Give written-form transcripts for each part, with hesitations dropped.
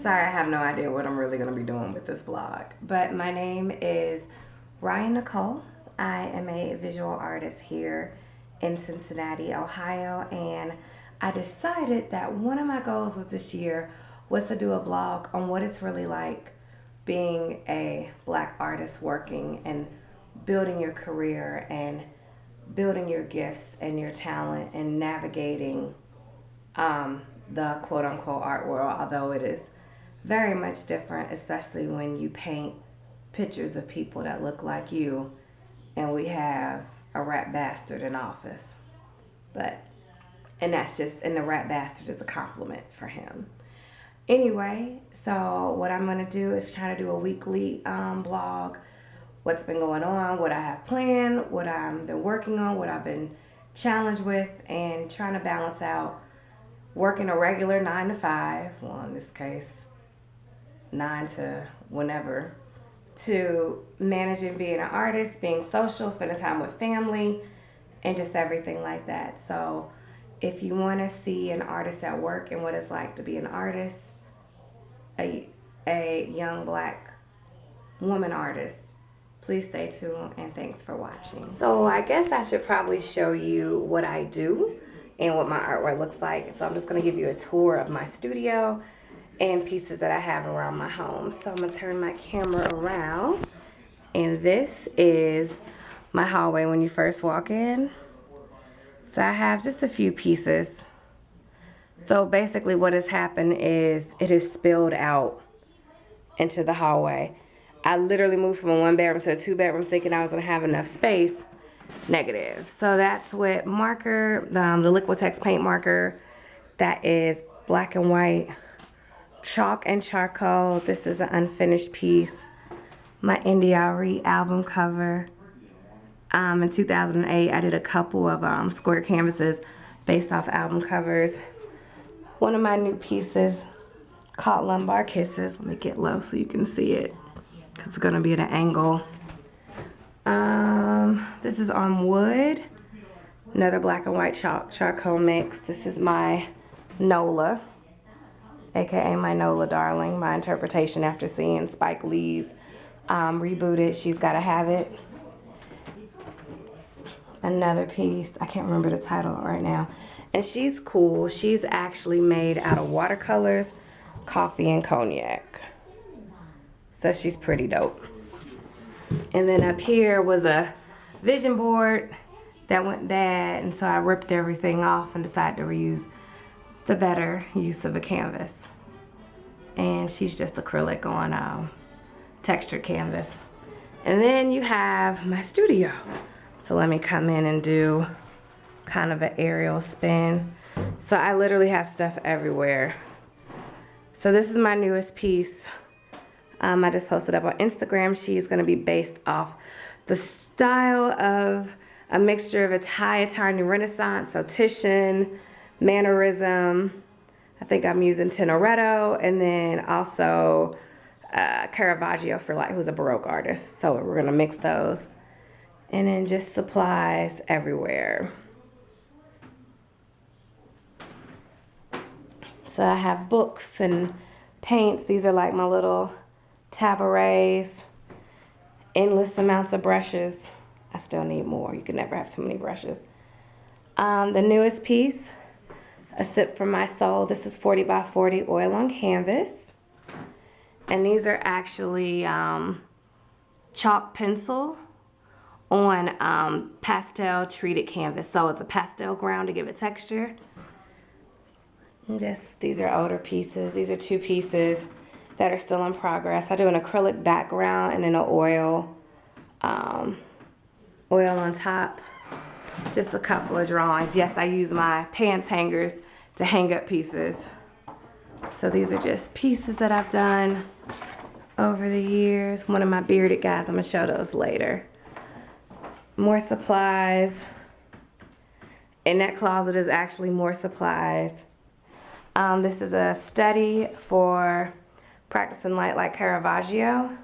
Sorry, I have no idea what I'm really going to be doing with this vlog. But my name is Ryan Nicole. I am a visual artist here in Cincinnati, Ohio. And I decided that one of my goals was this year was to do a vlog on what it's really like being a Black artist working and building your career and building your gifts and your talent and navigating the quote-unquote art world, although it is very much different, especially when you paint pictures of people that look like you and we have a rat bastard in office. And the rat bastard is a compliment for him. Anyway, so what I'm going to do is try to do a weekly blog, what's been going on, what I have planned, what I've been working on, what I've been challenged with, and trying to balance out working a regular 9 to 5, well in this case 9 to whenever, to managing being an artist, being social, spending time with family, and just everything like that. So if you want to see an artist at work and what it's like to be an artist, a young Black woman artist, please stay tuned and thanks for watching. So I guess I should probably show you what I do and what my artwork looks like. So I'm just going to give you a tour of my studio and pieces that I have around my home. So I'm going to turn my camera around, and this is my hallway when you first walk in. So I have just a few pieces. So basically what has happened is it has spilled out into the hallway. I literally moved from a 1-bedroom to a 2-bedroom thinking I was going to have enough space. Negative. So that's with marker, the Liquitex paint marker. That is black and white, chalk and charcoal. This is an unfinished piece. My Indie album cover. In 2008, I did a couple of square canvases based off album covers. One of my new pieces called Lumbar Kisses. Let me get low so you can see it, because it's going to be at an angle. This is on wood. Another black and white charcoal mix. This is my Nola, aka my Nola darling. My interpretation after seeing Spike Lee's rebooted She's Gotta Have It. Another piece, I can't remember the title right now. And she's cool. She's actually made out of watercolors, coffee, and cognac. So she's pretty dope. And then up here was a vision board that went bad, and so I ripped everything off and decided to reuse the better use of a canvas. And she's just acrylic on textured canvas. And then you have my studio. So let me come in and do kind of an aerial spin. So I literally have stuff everywhere. So this is my newest piece. I just posted up on Instagram. She's going to be based off the style of a mixture of Italian Renaissance, so Titian, mannerism. I think I'm using Tintoretto, and then also Caravaggio who's a Baroque artist. So we're going to mix those. And then just supplies everywhere. So I have books and paints. These are like my little tabourets. Endless amounts of brushes. I still need more. You can never have too many brushes. The newest piece, A Sip from My Soul. This is 40 by 40 oil on canvas. And these are actually chalk pencil on pastel treated canvas. So it's a pastel ground to give it texture. And just, these are older pieces. These are 2 pieces that are still in progress. I do an acrylic background and then an oil on top. Just a couple of drawings. Yes, I use my pants hangers to hang up pieces. So these are just pieces that I've done over the years. One of my bearded guys, I'm gonna show those later. More supplies. In that closet is actually more supplies. This is a study for practicing light like Caravaggio.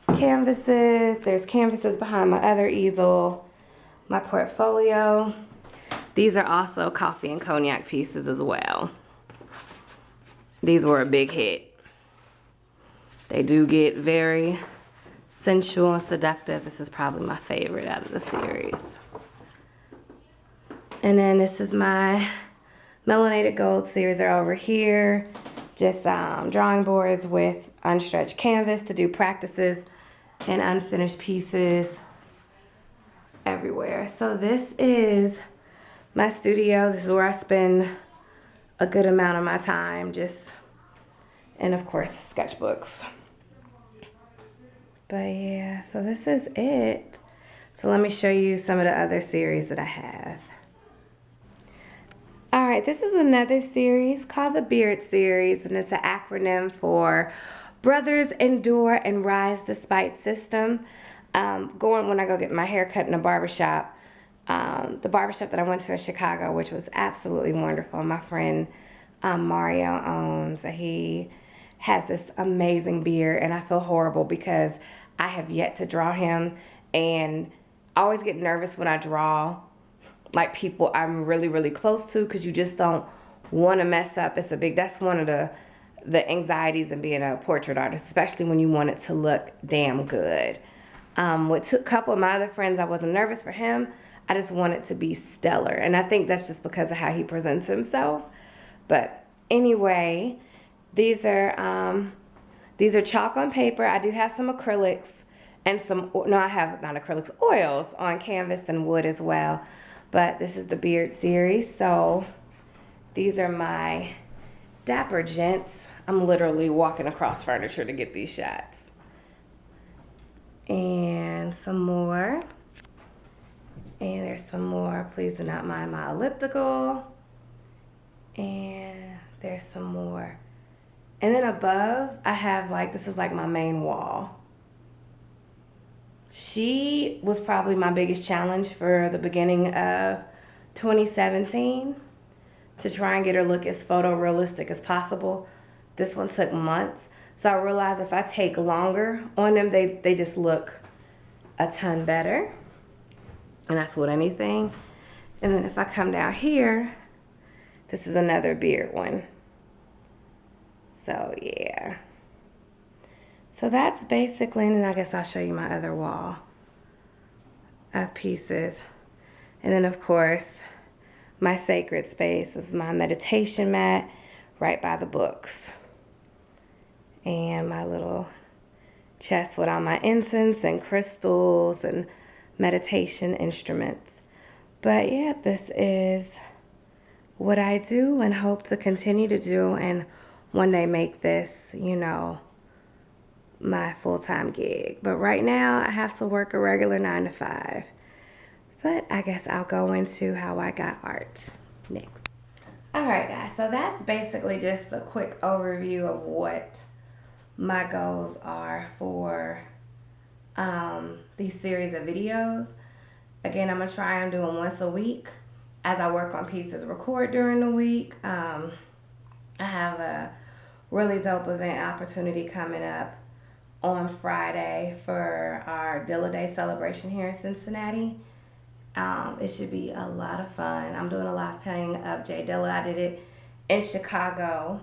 Canvases. There's canvases behind my other easel. My portfolio. These are also coffee and cognac pieces as well. These were a big hit. They do get very sensual and seductive. This is probably my favorite out of the series. And then this is my Melanated Gold series are over here. Just drawing boards with unstretched canvas to do practices and unfinished pieces everywhere. So this is my studio. This is where I spend a good amount of my time, and of course sketchbooks. But yeah, so this is it. So let me show you some of the other series that I have. All right, this is another series called the Beard series, and it's an acronym for Brothers Endure and Rise Despite System. When I go get my hair cut in a barbershop, the barbershop that I went to in Chicago, which was absolutely wonderful. My friend Mario owns. He has this amazing beard, and I feel horrible because I have yet to draw him, and I always get nervous when I draw like people I'm really, really close to, because you just don't want to mess up. That's one of the anxieties in being a portrait artist, especially when you want it to look damn good. With a couple of my other friends, I wasn't nervous for him. I just want it to be stellar. And I think that's just because of how he presents himself. But anyway, these are chalk on paper. I do have some acrylics and I have not acrylics, oils on canvas and wood as well. But this is the Beard series. So these are my dapper gents. I'm literally walking across furniture to get these shots. And some more. And there's some more. Please do not mind my elliptical. And there's some more. And then above, I have this is like my main wall. She was probably my biggest challenge for the beginning of 2017, to try and get her look as photorealistic as possible. This one took months. So I realized if I take longer on them, they just look a ton better. And that's with anything. And then if I come down here, this is another beard one. So yeah. So that's basically, and then I guess I'll show you my other wall of pieces. And then of course, my sacred space. This is my meditation mat right by the books. And my little chest with all my incense and crystals and meditation instruments. But yeah, this is what I do and hope to continue to do, and one day make this, my full-time gig. But right now I have to work a regular 9 to 5. But I guess I'll go into how I got art next. All right, guys, so that's basically just a quick overview of what my goals are for these series of videos. Again, I'm gonna try and do them once a week as I work on pieces, record during the week. I have a really dope event opportunity coming up on Friday for our Dilla Day celebration here in Cincinnati. It should be a lot of fun. I'm doing a live painting of Jay Dilla. I did it in Chicago,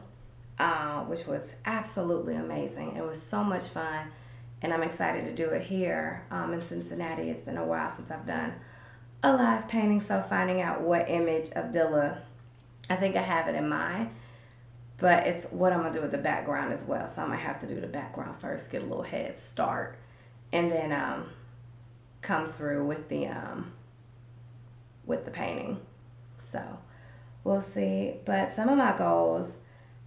which was absolutely amazing. It was so much fun, and I'm excited to do it here in Cincinnati. It's been a while since I've done a live painting, so finding out what image of Dilla, I think I have it in mind, but it's what I'm gonna do with the background as well. So I might have to do the background first, get a little head start, and then come through with the painting. So we'll see. But some of my goals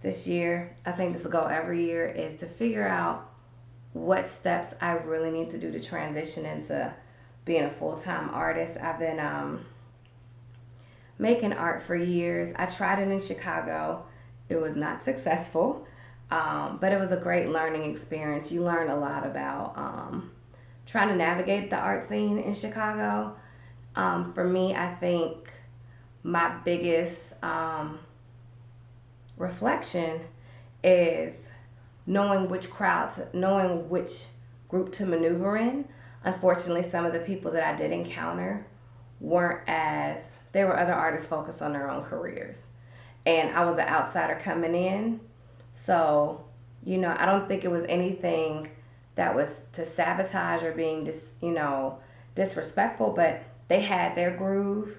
this year, I think this will go every year, is to figure out what steps I really need to do to transition into being a full-time artist. I've been making art for years. I tried it in Chicago. It was not successful, but it was a great learning experience. You learn a lot about trying to navigate the art scene in Chicago. For me, I think my biggest reflection is knowing which group to maneuver in. Unfortunately, some of the people that I did encounter they were other artists focused on their own careers. And I was an outsider coming in. So You know, I don't think it was anything that was to sabotage or being disrespectful, but they had their groove.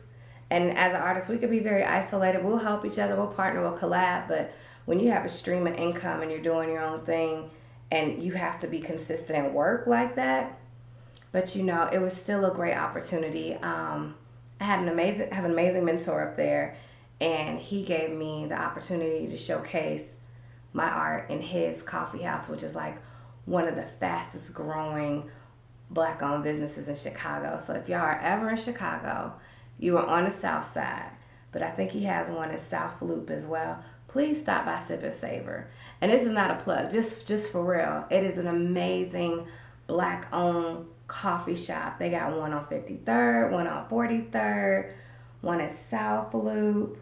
And as an artist, we could be very isolated. We'll help each other, we'll partner, we'll collab. But when you have a stream of income and you're doing your own thing and you have to be consistent at work like that, but it was still a great opportunity. I have an amazing mentor up there, and he gave me the opportunity to showcase my art in his coffee house, which is like one of the fastest growing black owned businesses in Chicago. So if y'all are ever in Chicago, you are on the south side, but I think he has one in South Loop as well. Please stop by Sip and Savor. And this is not a plug, just for real. It is an amazing black owned coffee shop. They got one on 53rd, one on 43rd, one at South Loop.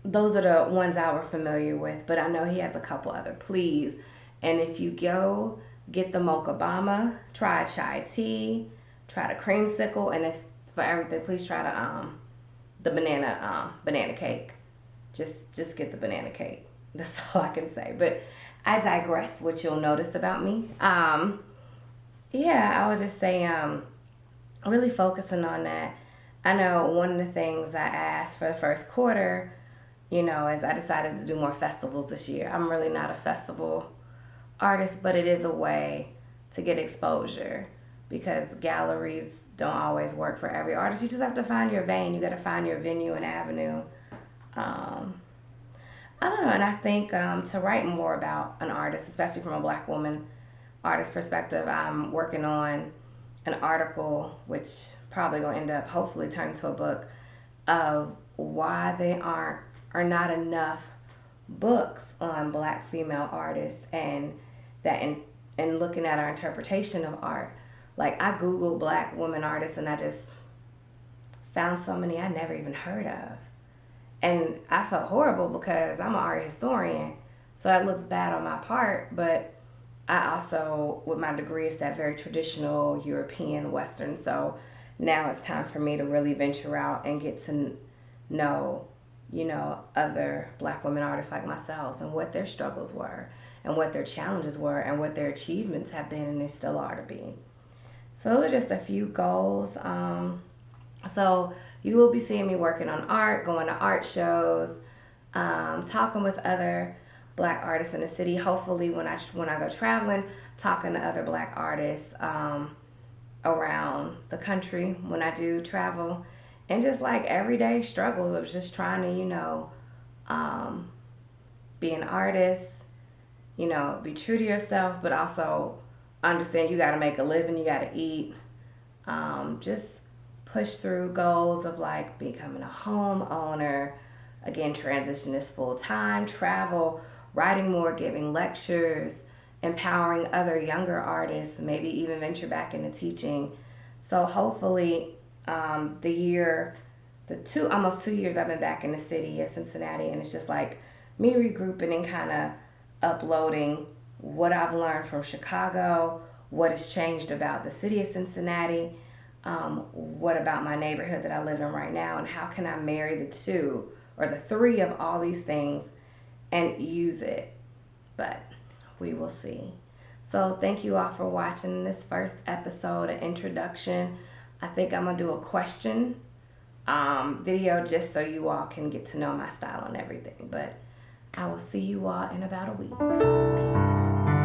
Those are the ones I were familiar with, but I know he has a couple other. Please. And if you go, get the Mocha Bama, try chai tea, try the creamsicle, and if for everything, please try the banana cake. Just get the banana cake. That's all I can say. But I digress. What you'll notice about me, I would just say, really focusing on that. I know one of the things I asked for the first quarter, is I decided to do more festivals this year. I'm really not a festival artist, but it is a way to get exposure because galleries don't always work for every artist. You just have to find your vein. You got to find your venue and avenue. I don't know, and I think to write more about an artist, especially from a black woman artist perspective, I'm working on an article, which probably gonna end up hopefully turning into a book, of why they are not enough books on black female artists, and that in looking at our interpretation of art. Like I Googled black women artists and I just found so many I never even heard of. And I felt horrible because I'm an art historian, so that looks bad on my part, but I also, with my degree, is that very traditional European Western. So now it's time for me to really venture out and get to know, other black women artists like myself and what their struggles were and what their challenges were and what their achievements have been and they still are to be. So those are just a few goals. So you will be seeing me working on art, going to art shows, talking with other black artists in the city. Hopefully when I go traveling, talking to other black artists around the country when I do travel. And just like everyday struggles of just trying to, be an artist, be true to yourself, but also understand you got to make a living, you got to eat. Just push through goals of like becoming a homeowner, again, transition this full time, travel, writing more, giving lectures, empowering other younger artists, maybe even venture back into teaching. So hopefully almost 2 years I've been back in the city of Cincinnati, and it's just like me regrouping and kind of uploading what I've learned from Chicago, what has changed about the city of Cincinnati, what about my neighborhood that I live in right now, and how can I marry the two or the three of all these things and use it. But we will see. So thank you all for watching this first episode, an introduction. I think I'm going to do a question video just so you all can get to know my style and everything. But I will see you all in about a week. Peace.